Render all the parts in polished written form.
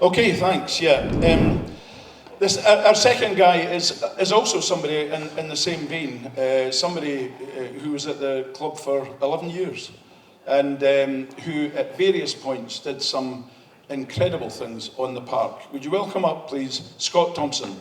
Okay, thanks. Yeah. This our second guy is also somebody in the same vein. Somebody who was at the club for 11 years, and who at various points did some incredible things on the park. Would you welcome up, please, Scott Thomson.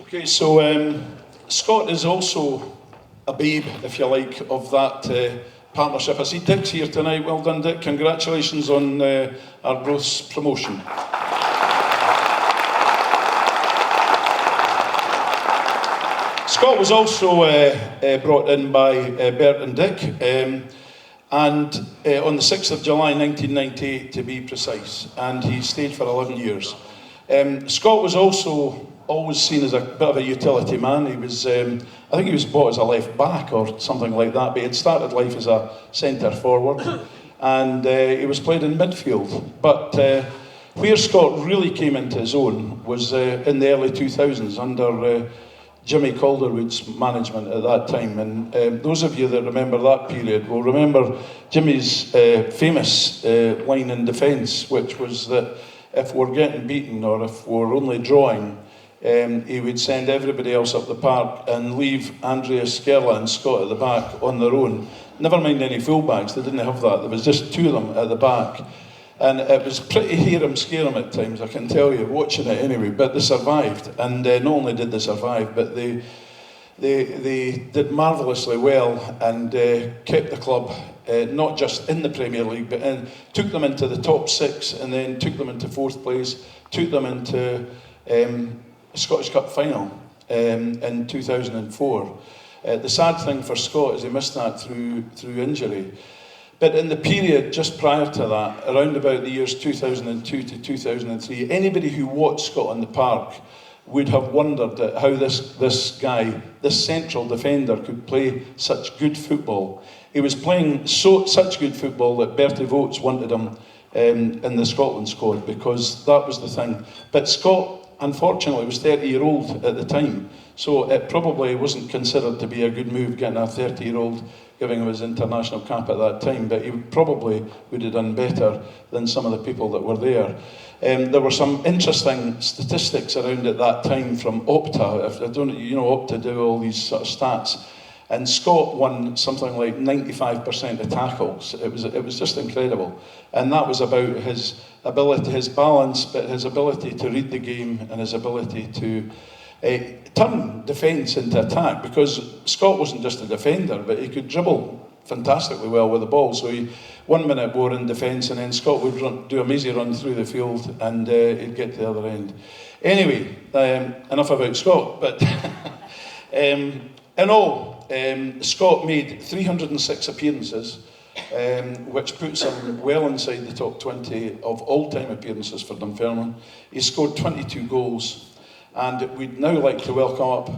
Okay, so Scott is also a babe, if you like, of that partnership. I see Dick's here tonight. Well done, Dick. Congratulations on our Growth's promotion. Scott was also brought in by Bert and Dick, and on the 6th of July 1998 to be precise, and he stayed for 11 years. Scott was also always seen as a bit of a utility man. He was, I think he was bought as a left back or something like that, but he had started life as a centre forward, and he was played in midfield. But where Scott really came into his own was in the early 2000s under Jimmy Calderwood's management at that time. And those of you that remember that period will remember Jimmy's famous line in defence, which was that if we're getting beaten or if we're only drawing, he would send everybody else up the park and leave Andrea Skerla and Scott at the back on their own. Never mind any fullbacks, they didn't have that. There was just two of them at the back. And it was pretty hear 'em, scare 'em at times, I can tell you, watching it anyway. But they survived. And not only did they survive, but they did marvellously well and kept the club not just in the Premier League, but took them into the top six and then took them into fourth place, took them into Scottish Cup final in 2004. The sad thing for Scott is he missed that through injury. But in the period just prior to that, around about the years 2002 to 2003, anybody who watched Scott on the park would have wondered at how this guy, this central defender, could play such good football. He was playing such good football that Bertie Vogts wanted him in the Scotland squad, because that was the thing. But Scott, unfortunately, was 30-year-old at the time, so it probably wasn't considered to be a good move getting a 30-year-old, giving him his international cap at that time, but he probably would have done better than some of the people that were there. There were some interesting statistics around at that time from Opta. Opta do all these sort of stats, and Scott won something like 95% of tackles. It was just incredible, and that was about his ability, his balance, but his ability to read the game and his ability to turn defence into attack, because Scott wasn't just a defender, but he could dribble fantastically well with the ball. So 1 minute we were in defence, and then Scott would do a mazy run through the field, and he'd get to the other end. Anyway, enough about Scott, but in all, Scott made 306 appearances, which puts him well inside the top 20 of all-time appearances for Dunfermline. He scored 22 goals. And we'd now like to welcome up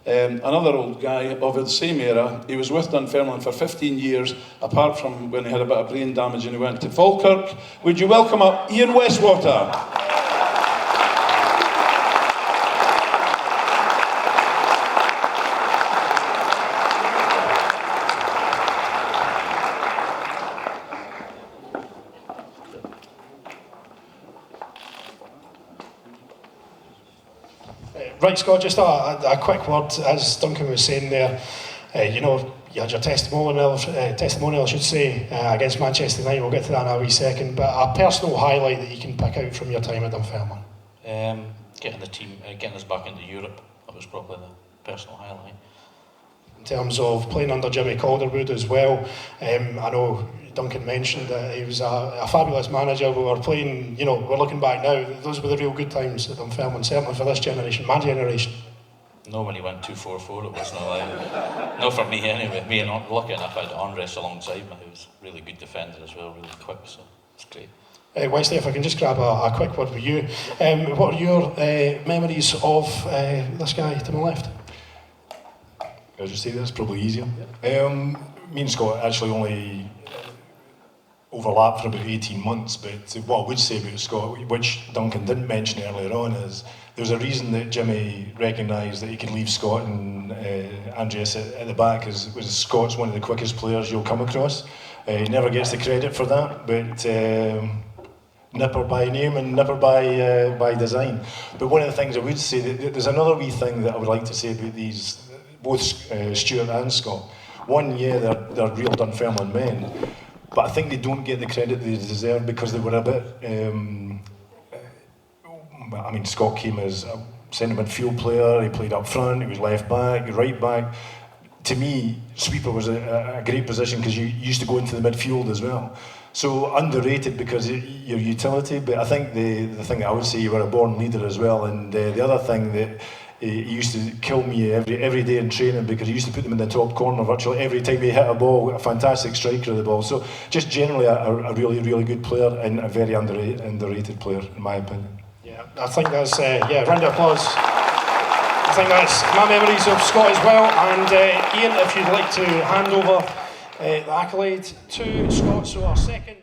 another old guy of the same era. He was with Dunfermline for 15 years, apart from when he had a bit of brain damage and he went to Falkirk. Would you welcome up Ian Westwater? Right, Scott, just a quick word. As Duncan was saying there, you had your testimonial, I should say, against Manchester United. We'll get to that in a wee second. But a personal highlight that you can pick out from your time at Dunfermline? Getting the team, getting us back into Europe. That was probably the personal highlight. In terms of playing under Jimmy Calderwood as well, I know Duncan mentioned that he was a fabulous manager. We were playing, we're looking back now, those were the real good times at Dunfermline, certainly for this generation, my generation. No, when he went 2-4-4, it wasn't allowed. No, for me anyway. Me, and lucky enough, I had Andres alongside me, who was a really good defender as well, really quick, so it's great. Wesley, if I can just grab a quick word with you. What are your memories of this guy to my left? I'll just say that's probably easier. Me and Scott actually only overlap for about 18 months, but what I would say about Scott, which Duncan didn't mention earlier on, is there was a reason that Jimmy recognised that he could leave Scott and Andreas at the back, was Scott's one of the quickest players you'll come across. He never gets the credit for that, but nipper by name and nipper by design. But one of the things I would say, that there's another wee thing that I would like to say about these, both Stuart and Scott. One, yeah, they're real Dunfermline men, but I think they don't get the credit they deserve because they were a bit. I mean, Scott came as a centre midfield player. He played up front. He was left back, right back. To me, sweeper was a great position because you used to go into the midfield as well. So underrated because of your utility. But I think the thing that I would say, you were a born leader as well. And the other thing that he used to kill me every day in training because he used to put them in the top corner virtually every time he hit a ball. A fantastic striker of the ball. So just generally a really, really good player and a very underrated player in my opinion. Yeah, I think that's round of applause. I think that's my memories of Scott as well. And Ian, if you'd like to hand over the accolade to Scott, so our second.